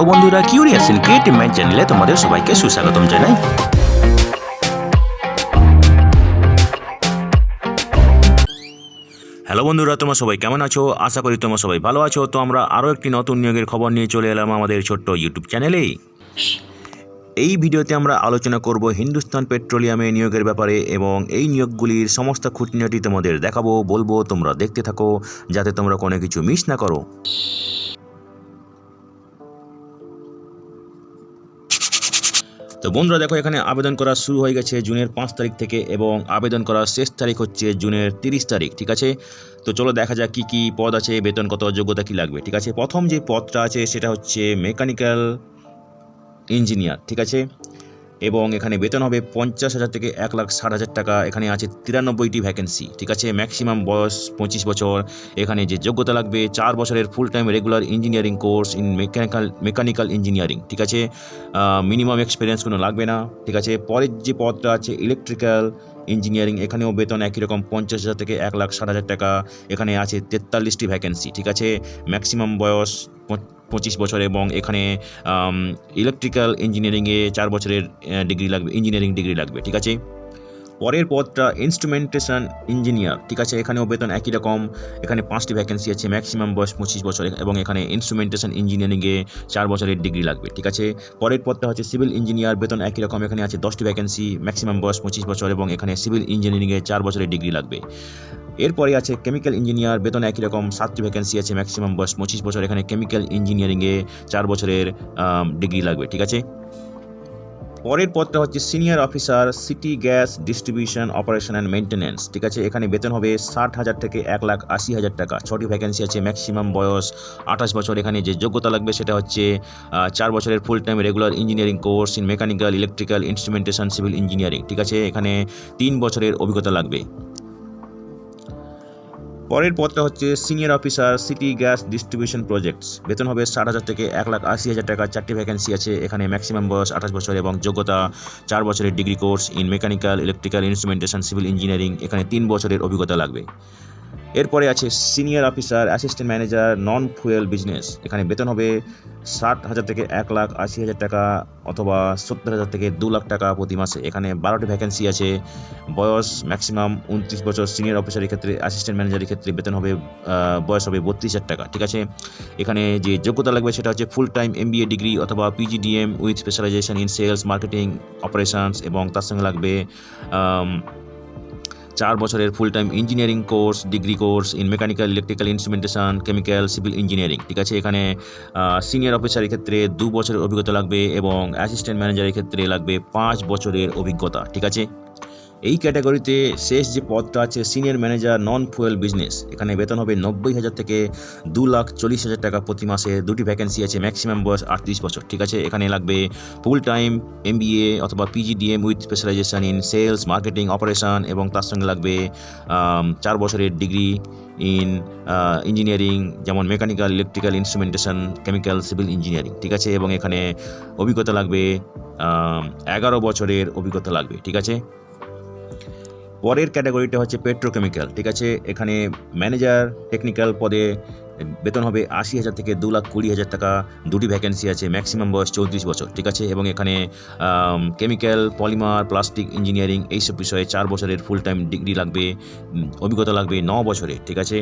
Hello বন্ধুরা, curious in creative mind চ্যানেলে তোমাদের সবাইকে সুস্বাগতম জানাই। হ্যালো বন্ধুরা, তোমরা সবাই কেমন আছো? আশা করি তোমরা সবাই ভালো আছো। তো আমরা আরও একটি নতুন নিয়োগের খবর নিয়ে চলে এলাম আমাদের ছোট্ট ইউটিউব চ্যানেলে। এই ভিডিওতে আমরা আলোচনা করব হিন্দুস্তান পেট্রোলিয়ামে নিয়োগের ব্যাপারে এবং এই নিয়োগগুলির সমস্ত খুঁটিনাটি তোমাদের দেখাবো, বলবো, তোমরা দেখতে থাকো যাতে তোমরা কোনো কিছু মিস না করো। তো বন্ধুরা দেখো, এখানে আবেদন করা শুরু হয়ে গেছে জুনের 5 তারিখ থেকে এবং আবেদন করার শেষ তারিখ হচ্ছে জুনের 30 তারিখ। ঠিক আছে, তো চলো দেখা যাক কী কী পদ আছে, বেতন কত, যোগ্যতা কী লাগবে। ঠিক আছে, প্রথম যে পদটা আছে সেটা হচ্ছে মেকানিক্যাল ইঞ্জিনিয়ার। ঠিক আছে, এবং এখানে বেতন হবে 50,000 থেকে 1,60,000 টাকা। এখানে আছে 93টি ভ্যাকেন্সি। ঠিক আছে, ম্যাক্সিমাম বয়স 25 বছর। এখানে যে যোগ্যতা লাগবে 4 বছরের full time regular engineering course in mechanical engineering. ঠিক আছে, মিনিমাম এক্সপিরিয়েন্স কোনো লাগবে না। ঠিক আছে, পরের যে পদটা আছে ইলেকট্রিক্যাল ইঞ্জিনিয়ারিং, এখানেও বেতন একই রকম 50,000 থেকে 1,60,000 টাকা। এখানে আছে 43টি ভ্যাকেন্সি। ঠিক আছে, ম্যাক্সিমাম বয়স 25 বছর এবং এখানে ইলেকট্রিক্যাল ইঞ্জিনিয়ারিংয়ে 4 বছরের ডিগ্রি লাগবে, ইঞ্জিনিয়ারিং ডিগ্রি লাগবে। ঠিক আছে, পরের পদটা ইনস্ট্রুমেন্টেশন ইঞ্জিনিয়ার। ঠিক আছে, এখানেও বেতন একই রকম। এখানে 5টি ভ্যাকেন্সি আছে, ম্যাক্সিমাম বয়স 25 বছর এবং এখানে ইনস্ট্রুমেন্টেশন ইঞ্জিনিয়ারিংয়ে 4 বছরের ডিগ্রি লাগবে। ঠিক আছে, পরের পদটা হচ্ছে সিভিল ইঞ্জিনিয়ার, বেতন একই রকম। এখানে আছে 10টি ভ্যাকেন্সি, ম্যাক্সিমাম বয়স 25 বছর এবং এখানে সিভিল ইঞ্জিনিয়ারিংয়ে 4 বছরের ডিগ্রি লাগবে। এরপরে আছে কেমিক্যাল ইঞ্জিনিয়ার, বেতন একই রকম, 7টি ভ্যাকেন্সি আছে, ম্যাক্সিমাম বয়স 25 বছর। এখানে কেমিক্যাল ইঞ্জিনিয়ারিংয়ে 4 বছরের ডিগ্রি লাগবে। ঠিক আছে, পরের পদটা হচ্ছে senior officer city gas distribution operation and maintenance. ঠিক আছে, এখানে বেতন হবে 60,000 থেকে 1,80,000 টাকা। 6টি ভ্যাকেন্সি আছে, ম্যাক্সিমাম বয়স 28 বছর। এখানে যে যোগ্যতা লাগবে সেটা হচ্ছে 4 বছরের full time regular engineering course in mechanical, electrical, instrumentation, civil engineering. ঠিক আছে, এখানে 3 বছরের অভিজ্ঞতা লাগবে। পরের পদটা হচ্ছে senior officer city gas distribution projects, বেতন হবে 60,000 থেকে 1,80,000 টাকা। 4টি ভ্যাকেন্সি আছে, এখানে ম্যাক্সিমাম বয়স 28 বছর এবং যোগ্যতা 4 বছরের degree course in mechanical, electrical, instrumentation, civil engineering. এখানে 3 বছরের অভিজ্ঞতা লাগবে। এরপরে আছে সিনিয়র অফিসার অ্যাসিস্ট্যান্ট ম্যানেজার নন ফুয়েল বিজনেস, এখানে বেতন হবে 60,000 থেকে 1,80,000 টাকা অথবা 70,000 থেকে 2 লাখ টাকা প্রতি মাসে। এখানে 12টি ভ্যাকেন্সি আছে, বয়স ম্যাক্সিমাম 29 বছর। সিনিয়র অফিসারের ক্ষেত্রে, অ্যাসিস্ট্যান্ট ম্যানেজারের ক্ষেত্রে বেতন হবে বয়স হবে 32,000 টাকা। ঠিক আছে, এখানে যে যোগ্যতা লাগবে সেটা হচ্ছে ফুল টাইম MBA ডিগ্রি অথবা PGDM with specialization in sales, marketing, operations এবং তার সঙ্গে লাগবে 4 বছরের full time engineering course, degree course in mechanical, electrical, instrumentation, chemical, civil engineering. ঠিক আছে, এখানে সিনিয়র অফিসারের ক্ষেত্রে 2 বছরের অভিজ্ঞতা লাগবে এবং অ্যাসিস্ট্যান্ট ম্যানেজারের ক্ষেত্রে লাগবে 5 বছরের অভিজ্ঞতা। ঠিক আছে, এই ক্যাটাগরিতে শেষ যে পদটা আছে সিনিয়র ম্যানেজার নন ফুয়েল বিজনেস, এখানে বেতন হবে 90,000 থেকে 2,40,000 টাকা প্রতি মাসে। 2টি ভ্যাকেন্সি আছে, ম্যাক্সিমাম বয়স 38 বছর। ঠিক আছে, এখানে লাগবে ফুল টাইম MBA অথবা PGDM with specialization in sales, marketing, operation এবং তার সঙ্গে লাগবে 4 বছরের ডিগ্রি ইন ইঞ্জিনিয়ারিং, যেমন mechanical, electrical, instrumentation, chemical, civil engineering. ঠিক আছে, এবং এখানে অভিজ্ঞতা লাগবে 11 বছরের অভিজ্ঞতা লাগবে। ঠিক আছে, পরের ক্যাটাগরিটা হচ্ছে পেট্রোকেমিক্যাল। ঠিক আছে, এখানে ম্যানেজার টেকনিক্যাল পদে বেতন হবে 80,000 থেকে 2,20,000 টাকা। 2টি ভ্যাকেন্সি আছে, ম্যাক্সিমাম বয়স 34 বছর। ঠিক আছে, এবং এখানে কেমিক্যাল, পলিমার, প্লাস্টিক ইঞ্জিনিয়ারিং এইসব বিষয়ে 4 বছরের ফুল টাইম ডিগ্রি লাগবে, অভিজ্ঞতা লাগবে 9 বছরে। ঠিক আছে,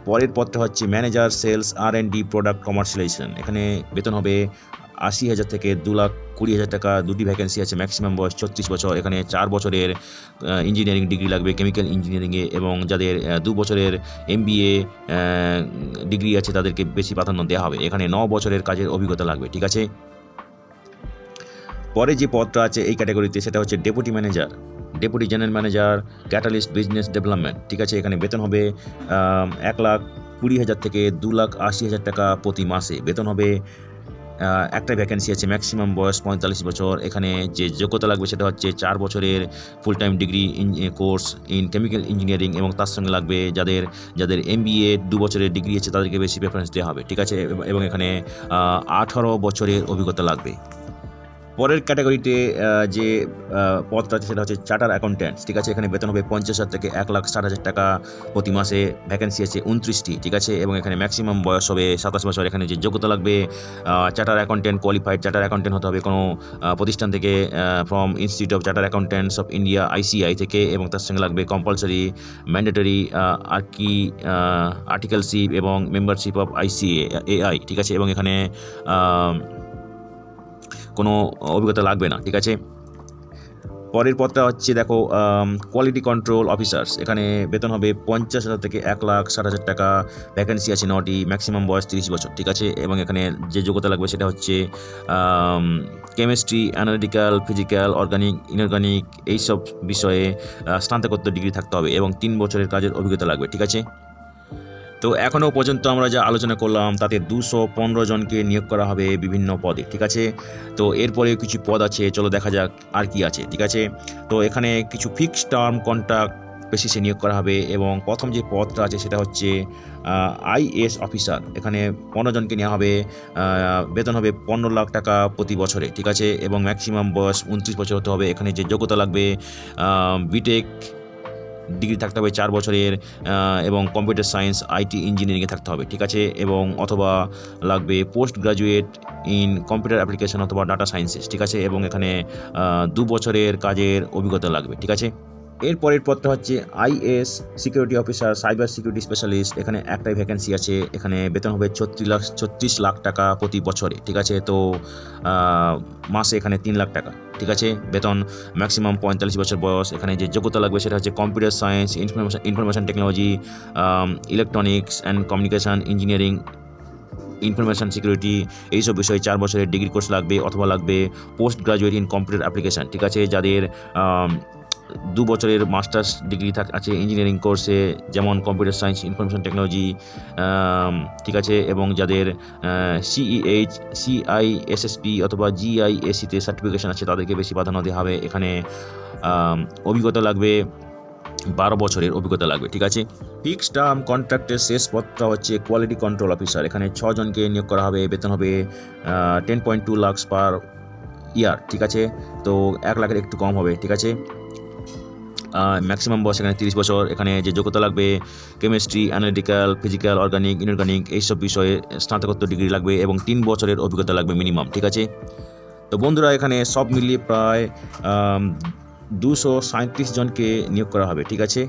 পরের পদটা হচ্ছে manager sales R&D product commercialisation, এখানে বেতন হবে 80,000 থেকে 2,20,000 টাকা। 2টি ভ্যাকেন্সি আছে, ম্যাক্সিমাম বয়স 36 বছর। এখানে 4 বছরের ইঞ্জিনিয়ারিং ডিগ্রি লাগবে কেমিক্যাল ইঞ্জিনিয়ারিংয়ে এবং যাদের 2 বছরের MBA ডিগ্রি আছে তাদেরকে বেশি প্রাধান্য দেওয়া হবে। এখানে 9 বছরের কাজের অভিজ্ঞতা লাগবে। ঠিক আছে, পরে যে পদটা আছে এই ক্যাটাগরিতে সেটা হচ্ছে deputy manager, deputy general manager catalyst business development. ঠিক আছে, এখানে বেতন হবে 1,20,000 থেকে 2,80,000 টাকা প্রতি মাসে। বেতন হবে একটা ভ্যাকেন্সি আছে, ম্যাক্সিমাম বয়স 45 বছর। এখানে যে যোগ্যতা লাগবে সেটা হচ্ছে 4 বছরের full time degree course in chemical engineering এবং তার সঙ্গে লাগবে যাদের MBA 2 বছরের ডিগ্রি আছে তাদেরকে বেশি প্রেফারেন্স দেওয়া হবে। ঠিক আছে, এবং এখানে 18 বছরের অভিজ্ঞতা লাগবে। পরের ক্যাটাগরিতে যে পদটা আছে সেটা হচ্ছে চার্টার অ্যাকাউন্ট্যান্টস, ঠিক আছে। এখানে বেতন হবে 50,000 থেকে 1,60,000 টাকা প্রতি মাসে। ভ্যাকেন্সি আছে 29টি, ঠিক আছে, এবং এখানে ম্যাক্সিমাম বয়স হবে 27 বছর। এখানে যে যোগ্যতা লাগবে, charter accountant, qualified charter accountant হতে হবে কোনো প্রতিষ্ঠান থেকে, from institute of charter accountants of India ICI থেকে, এবং তার সঙ্গে লাগবে কম্পালসারি ম্যান্ডেটরি আর্টিকেলশিপ এবং মেম্বারশিপ অফ ICAI, ঠিক আছে, এবং এখানে কোনো অভিজ্ঞতা লাগবে না, ঠিক আছে। পরের পদটা হচ্ছে দেখো কোয়ালিটি কন্ট্রোল অফিসার্স। এখানে বেতন হবে 50,000 থেকে 1,60,000 টাকা। ভ্যাকেন্সি আছে 9টি, ম্যাক্সিমাম বয়স 30 বছর, ঠিক আছে, এবং এখানে যে যোগ্যতা লাগবে সেটা হচ্ছে chemistry, analytical, physical, organic, inorganic এইসব বিষয়ে স্নাতকোত্তর ডিগ্রি থাকতে হবে এবং 3 বছরের কাজের অভিজ্ঞতা লাগবে, ঠিক আছে। তো এখনও পর্যন্ত আমরা যা আলোচনা করলাম তাতে 215 জনকে নিয়োগ করা হবে বিভিন্ন পদে, ঠিক আছে। তো এরপরে কিছু পদ আছে, চলো দেখা যাক আর কি আছে, ঠিক আছে। তো এখানে কিছু ফিক্সড টার্ম কন্ট্রাক্ট বেসিসে নিয়োগ করা হবে, এবং প্রথম যে পদটা আছে সেটা হচ্ছে IAS অফিসার। এখানে 15 জনকে নেওয়া হবে, বেতন হবে 15 লাখ টাকা প্রতি বছরে, ঠিক আছে, এবং ম্যাক্সিমাম বয়স 29 বছর হতে হবে। এখানে যে যোগ্যতা লাগবে, বিটেক ডিগ্রি থাকতে হবে 4 বছরের, এবং কম্পিউটার সায়েন্স, IT ইঞ্জিনিয়ারিংয়ে থাকতে হবে, ঠিক আছে, এবং অথবা লাগবে post graduate in computer application অথবা ডাটা সায়েন্সেস, ঠিক আছে, এবং এখানে 2 বছরের কাজের অভিজ্ঞতা লাগবে, ঠিক আছে। এরপরের পদটা হচ্ছে IAS security officer, cyber security specialist. এখানে একটাই ভ্যাকেন্সি আছে। এখানে বেতন হবে 36 লাখ টাকা প্রতি বছরে, ঠিক আছে। তো মাসে এখানে 3 লাখ টাকা, ঠিক আছে, বেতন, ম্যাক্সিমাম 45 বছর বয়স। এখানে যে যোগ্যতা লাগবে সেটা হচ্ছে computer science, information technology, electronics and communication engineering, information security, এইসব বিষয়ে 4 বছরের ডিগ্রি কোর্স লাগবে, অথবা লাগবে post graduate in computer application, ঠিক আছে, যাদের 2 বছরের মাস্টার্স ডিগ্রি আছে ইঞ্জিনিয়ারিং কোর্সে, যেমন কম্পিউটার সায়েন্স, ইনফরমেশন টেকনোলজি, ঠিক আছে, এবং যাদের CISSP অথবা GISC-তে সার্টিফিকেশন আছে তাদেরকে বেশি প্রাধান্য দেওয়া হবে। এখানে অভিজ্ঞতা লাগবে 12 বছরের অভিজ্ঞতা লাগবে, ঠিক আছে। ফিক্সড টার্ম কন্ট্রাক্টের শেষ পদটা হচ্ছে কোয়ালিটি কন্ট্রোল অফিসার। এখানে 6 জনকে নিয়োগ করা হবে, বেতন হবে 10.2 লাখ পার ইয়ার, ঠিক আছে। তো 1 লাখের একটু কম হবে, ঠিক আছে। ম্যাক্সিমাম বয়স এখানে 30 বছর। এখানে যে যোগ্যতা লাগবে, chemistry, analytical, physical, organic, inorganic এইসব বিষয়ে স্নাতকোত্তর ডিগ্রি লাগবে এবং 3 বছরের অভিজ্ঞতা লাগবে মিনিমাম, ঠিক আছে। তো বন্ধুরা, এখানে সব মিলিয়ে প্রায় 237 জনকে নিয়োগ করা হবে, ঠিক আছে।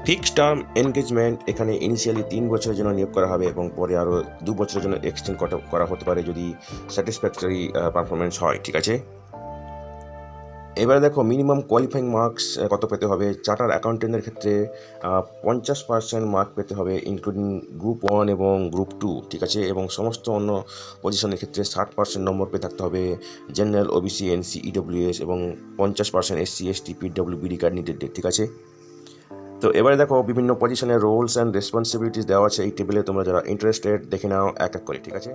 ফিক্সড টার্ম এনগেজমেন্ট, এখানে ইনিশিয়ালি 3 বছরের জন্য নিয়োগ করা হবে এবং পরে আরও 2 বছরের জন্য এক্সটেন্ড করা হতে পারে যদি স্যাটিসফ্যাক্টরি পারফরমেন্স হয়, ঠিক আছে। এবারে দেখো মিনিমাম কোয়ালিফাইং মার্কস কত পেতে হবে। চার্টার অ্যাকাউন্টেন্টের ক্ষেত্রে 50% মার্ক পেতে হবে, ইনক্লুডিং গ্রুপ 1 এবং গ্রুপ 2, ঠিক আছে, এবং সমস্ত অন্য পজিশনের ক্ষেত্রে 60% নম্বর পেয়ে থাকতে হবে। জেনারেল, OBC, NC, EWS এবং 50% SC, ST, PWBD card needed, ঠিক আছে। তো এবারে দেখো বিভিন্ন পজিশনের রোলস অ্যান্ড রেসপন্সিবিলিটিস দেওয়া আছে এই টেবিলে। তোমরা যারা ইন্টারেস্টেড দেখে নাও এক এক করে, ঠিক আছে।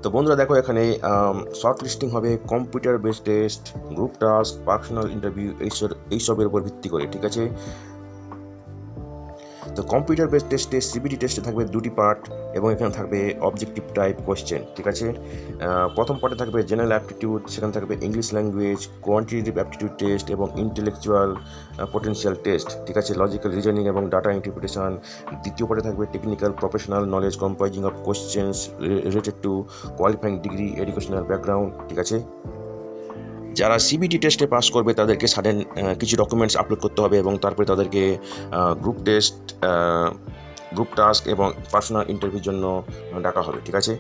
তো বন্ধুরা দেখো, এখানে শর্ট লিস্টিং হবে computer based test, group task, personal interview এইসবের উপর ভিত্তি করে, ঠিক আছে। তো কম্পিউটার বেস টেস্টে সিবিটি টেস্টে থাকবে 2টি পার্ট এবং এখানে থাকবে অবজেক্টিভ টাইপ কোয়েশ্চেন, ঠিক আছে। প্রথম পার্টে থাকবে জেনারেল অ্যাপটিটিউড, সেখানে থাকবে English language, quantitative aptitude test এবং ইন্টেলেকচুয়াল পোটেনশিয়াল টেস্ট, ঠিক আছে, লজিক্যাল রিজনিং এবং ডাটা ইন্টারপ্রিটেশন। দ্বিতীয় পার্টে থাকবে technical professional knowledge comprising of questions related to qualifying degree educational background, ঠিক আছে। যারা সিবিটি টেস্টে পাস করবে তাদেরকে সাডেন কিছু ডকুমেন্টস আপলোড করতে হবে এবং তারপরে তাদেরকে গ্রুপ টেস্ট, গ্রুপ টাস্ক এবং পার্সোনাল ইন্টারভিউর জন্য ডাকা হবে, ঠিক আছে।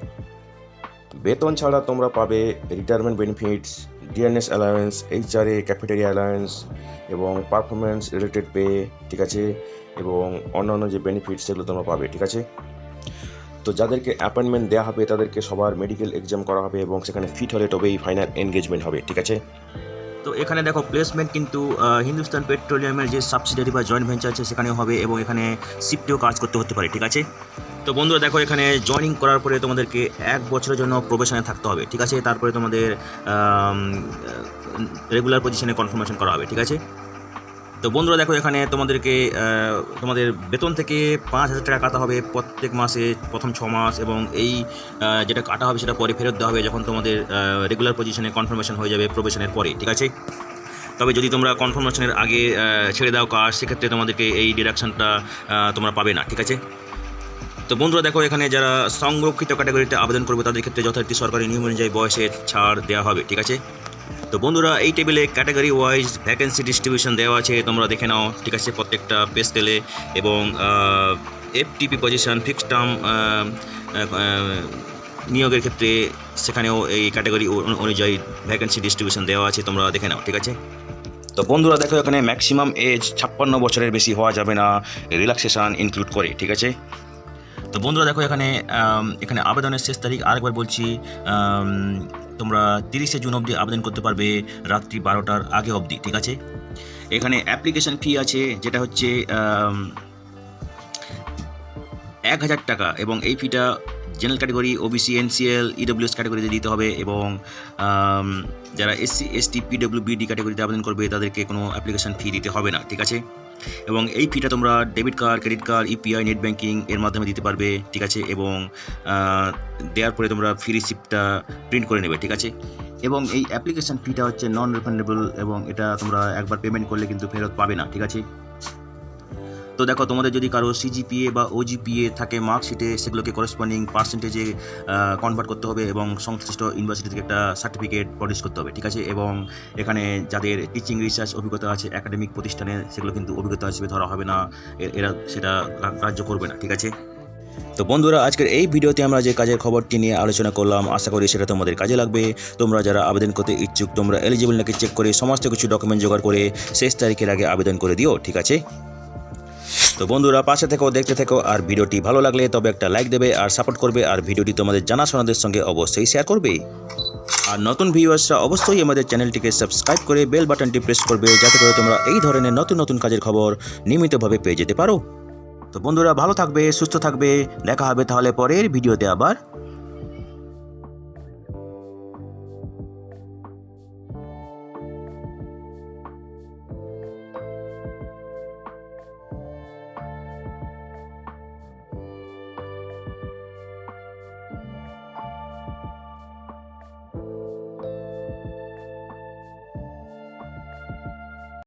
বেতন ছাড়া তোমরা পাবে retirement benefits, DNS alliance, HRA cafeteria alliance এবং পারফরমেন্স রিলেটেড পে, ঠিক আছে, এবং অন্যান্য যে বেনিফিটস সেগুলো তোমরা পাবে, ঠিক আছে। তো যাদেরকে অ্যাপয়েন্টমেন্ট দেওয়া হবে তাদেরকে সবার মেডিকেল এক্সাম করা হবে এবং সেখানে ফিট হলে তবেই ফাইনাল এনগেজমেন্ট হবে, ঠিক আছে। তো এখানে দেখো প্লেসমেন্ট কিন্তু হিন্দুস্তান পেট্রোলিয়ামের যে সাবসিডিয়ারি বা জয়েন্ট ভেঞ্চার আছে সেখানেও হবে এবং এখানে শিফটেও কাজ করতে হতে পারে, ঠিক আছে। তো বন্ধুরা দেখো এখানে জয়েনিং করার পরে তোমাদেরকে 1 বছরের জন্য প্রবেশনে থাকতে হবে, ঠিক আছে। তারপরে তোমাদের রেগুলার পজিশনে কনফার্মেশন করা হবে, ঠিক আছে। তো বন্ধুরা দেখো এখানে তোমাদেরকে তোমাদের বেতন থেকে 5,000 টাকা কাটা হবে প্রত্যেক মাসে প্রথম 6 মাস এবং এই যেটা কাটা হবে সেটা পরে ফেরত দেওয়া হবে যখন তোমাদের রেগুলার পজিশনে কনফার্মেশন হয়ে যাবে প্রবেশনের পরে, ঠিক আছে। তবে যদি তোমরা কনফার্মেশনের আগে ছেড়ে দাও কাজ সেক্ষেত্রে তোমাদেরকে এই ডিডাকশনটা তোমরা পাবে না, ঠিক আছে। তো বন্ধুরা দেখো এখানে যারা সংরক্ষিত ক্যাটাগরিতে আবেদন করবে তাদের ক্ষেত্রে যথারীতি সরকারি নিয়ম অনুযায়ী বয়সের ছাড় দেওয়া হবে, ঠিক আছে। তো বন্ধুরা এই টেবিলে ক্যাটাগরি ওয়াইজ ভ্যাকেন্সি ডিস্ট্রিবিউশন দেওয়া আছে, তোমরা দেখে নাও, ঠিক আছে, প্রত্যেকটা পে স্কেলে। এবং এফটিপি পজিশন ফিক্সড টার্ম নিয়োগের ক্ষেত্রে সেখানেও এই ক্যাটাগরি অনুযায়ী ভ্যাকেন্সি ডিস্ট্রিবিউশন দেওয়া আছে, তোমরা দেখে নাও, ঠিক আছে। তো বন্ধুরা দেখো এখানে ম্যাক্সিমাম এজ 56 বছরের বেশি হওয়া যাবে না, রিল্যাক্সেশন ইনক্লুড করে, ঠিক আছে। তো বন্ধুরা দেখো এখানে এখানে আবেদনের শেষ তারিখ আরেকবার বলছি, তোমরা 30শে জুন অবধি আবেদন করতে পারবে রাত্রি 12টার আগে অবধি, ঠিক আছে। এখানে অ্যাপ্লিকেশন ফি আছে যেটা হচ্ছে 1,000 টাকা এবং এই ফিটা general category, OBC, NCL, EWS ক্যাটাগরিতে দিতে হবে এবং যারা এসসি, এসটি, পিডব্লিউবিডি ক্যাটাগরিতে আবেদন করবে তাদেরকে কোনো অ্যাপ্লিকেশন ফি দিতে হবে না, ঠিক আছে। এবং এই ফিটা তোমরা debit card, credit card, UPI, net banking এর মাধ্যমে দিতে পারবে, ঠিক আছে। এবং দেওয়ার পরে তোমরা ফি রিসিপ্টটা প্রিন্ট করে নেবে, ঠিক আছে। এবং এই অ্যাপ্লিকেশন ফিটা হচ্ছে নন রিফান্ডেবল এবং এটা তোমরা একবার পেমেন্ট করলে কিন্তু ফেরত পাবে না, ঠিক আছে। তো দেখো তোমাদের যদি কারো সিজিপিএ বা ওজিপিএ থাকে মার্কশিটে সেগুলোকে করেসপন্ডিং পার্সেন্টেজে কনভার্ট করতে হবে এবং সংশ্লিষ্ট ইউনিভার্সিটি থেকে একটা সার্টিফিকেট প্রডিউস করতে হবে, ঠিক আছে। এবং এখানে যাদের টিচিং রিসার্চ অভিজ্ঞতা আছে একাডেমিক প্রতিষ্ঠানে সেগুলো কিন্তু অভিজ্ঞতা হিসেবে ধরা হবে না, এরা সেটা গ্রাহ্য করবে না, ঠিক আছে। তো বন্ধুরা আজকের এই ভিডিওতে আমরা যে কাজের খবরটি নিয়ে আলোচনা করলাম আশা করি সেটা তোমাদের কাজে লাগবে। তোমরা যারা আবেদন করতে ইচ্ছুক তোমরা এলিজিবল নাকি চেক করে সমস্ত কিছু ডকুমেন্ট জোগাড় করে শেষ তারিখের আগে আবেদন করে দিও, ঠিক আছে। তো বন্ধুরা পাশে থেকো, দেখতে থেকো, আর ভিডিওটি ভালো লাগলে তবে একটা লাইক দেবে আর সাপোর্ট করবে আর ভিডিওটি তোমাদের জানাশোনাদের সঙ্গে অবশ্যই শেয়ার করবে। আর নতুন ভিউয়ার্সরা অবশ্যই আমাদের চ্যানেলটিকে সাবস্ক্রাইব করে বেল বাটনটি প্রেস করবে যাতে করে তোমরা এই ধরনের নতুন নতুন কাজের খবর নিয়মিতভাবে পেয়ে যেতে পারো। তো বন্ধুরা ভালো থাকবে, সুস্থ থাকবে, দেখা হবে তাহলে পরের ভিডিওতে আবার।